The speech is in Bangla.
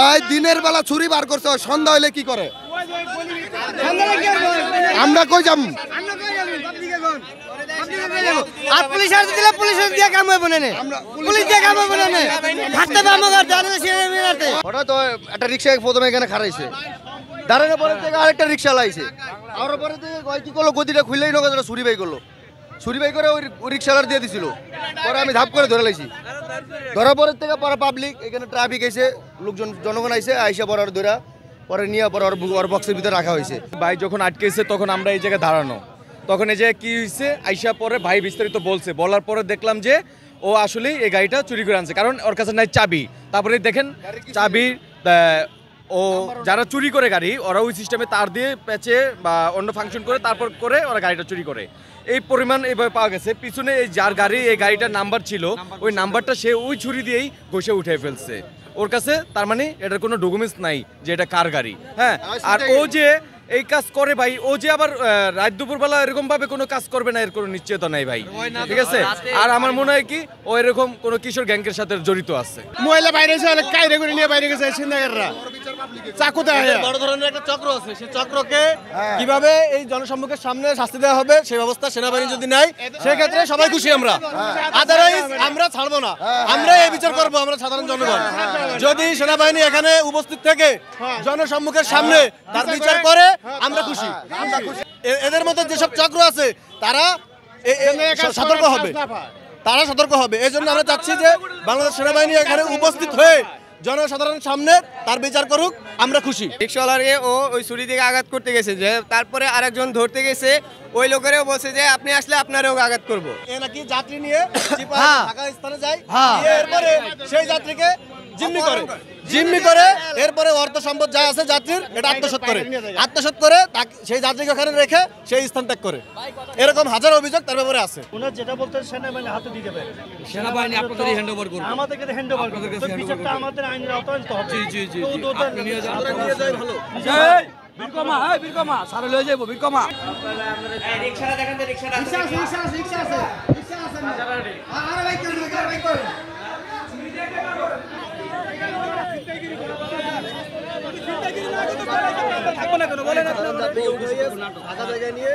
ওই দিনের বেলা ছুরি বার করছে, সন্ধ্যা হইলে কি করে? আমরা কই যাম? আর পুলিশ আর দিলে পুলিশের দিয়ে কাম হইব না, পুলিশ দিয়ে কাম হইব না, হাঁটতে হবে আমাদের জানে সে। হঠাৎ একটা রিক্সা প্রথমে এখানে খারাইছে, দাঁড়ানোর পরে থেকে আরেকটা রিক্সা লাইছে, আর পরে থেকে কি করলো, গদিটা খুললেই নগদ ছুরি বাই করলো, ছুরি বাই করে ওই রিক্সালার দিয়ে দিছিল। পরে আমি ধাপ করে ধরে লাইছি, ধরার পরের থেকে পরে পাবলিক এখানে ট্রাফিক আইছে, লোকজন জনগণ আইছে, আইসা পরে ধরা পরে নিয়ে পরে ওর বক্সের ভিতরে রাখা হয়েছে। ভাই যখন আটকেছে তখন আমরা এই জায়গায় দাঁড়ানো, তখন এই জায়গায় কি হয়েছে আইসা পরে ভাই বিস্তারিত বলছে, বলার পরে দেখলাম যে ও আসলে এই গাড়িটা চুরি করে আনছে, কারণ ওর কাছে নাই চাবি। তারপরে দেখেন চাবি, ও যারা চুরি করে গাড়ি ওরা ওই সিস্টেমে তার দিয়ে পেঁচে বা অন্য ফাংশন করে তারপর করে ওরা গাড়িটা চুরি করে। এই পরিমাণ এইভাবে পাওয়া গেছে, পিছনে এই যার গাড়ি এই গাড়িটার নাম্বার ছিল ওই নাম্বারটা সে ওই ছুরি দিয়েই ঘষে উঠে ফেলছে ওর কাছে। তার মানে এটার কোনো ডকুমেন্টস নাই যে এটা কার গাড়ি। হ্যাঁ, আর ও যে এই কাজ করে ভাই, ও যে আবার রাত দুপুরবেলা এরকম ভাবে কোনো কাজ করবে না এর কোনো নিশ্চয়তা নাই ভাই, ঠিক আছে। আর আমার মনে হয় কি ও এরকম কোনো কিশোর গ্যাংকের সাথে জড়িত আছে। মহিলা বাইরে এসে অনেক কায়দা করে নিয়ে বাইরে গেছে ছিনতাইকাররা, চাকু দেয়। বড় ধরনের একটা চক্র আছে, সেই চক্রকে কিভাবে এই জনসম্মুখের সামনে শাস্তি দেওয়া হবে সেই ব্যবস্থা সেনাবাহিনী যদি নাই, সেক্ষেত্রে সবাই খুশি আমরা। আদারওয়াইজ আমরা ছাড়বো না, আমরা এই বিচার করবো আমরা সাধারণ জনগণ। যদি সেনাবাহিনী এখানে উপস্থিত থেকে জনসম্মুখের সামনে তার বিচার করে আমরা খুশি। এদের মধ্যে যেসব চক্র আছে তারা সতর্ক হবে, তারা সতর্ক হবে। এই জন্য আমরা চাচ্ছি যে বাংলাদেশ সেনাবাহিনী এখানে উপস্থিত হয়ে জনসাধারণ সামনে তার বিচার করুক, আমরা খুশি। রিক্সাওয়ালাকে ও ওই ছুরি থেকে আঘাত করতে গেছে, যে তারপরে আরেকজন ধরতে গেছে, ওই লোকেরও বলছে যে আপনি আসলে আপনারও আঘাত করবো। এ নাকি যাত্রী নিয়ে ঢাকা স্থানে যায়, এরপরে সেই যাত্রীকে জিম্মি করে এরপরে অর্থ সম্পদ যা আছে যাত্রীর এটা আত্মসাৎ করে সেই যাত্রীকে ওখানে রেখে সেই স্থান ত্যাগ করে। এরকম হাজার অভিযোগ তার ব্যাপারে আছে। ওনার যেটা বলতে সেনাবাহিনী হাতে দিয়ে দেবে, সেনাবাহিনী আপনাদেরই হ্যান্ডওভার করবে, আমাদেরকে হ্যান্ডওভার করবে, বিচারটা আমাদের আইনের আওতায় আনতে হবে। জি আপনি নিয়ে যান, ভালো। বীরকমা, হ্যাঁ বীরকমা সারা লয়ে যাবো, বীরকমা রিক্সাটা দেখেন, রিক্সাটা আছে। আরে ভাই কর থাকবো না কেন বলেন, আপনারা জায়গায় নিয়ে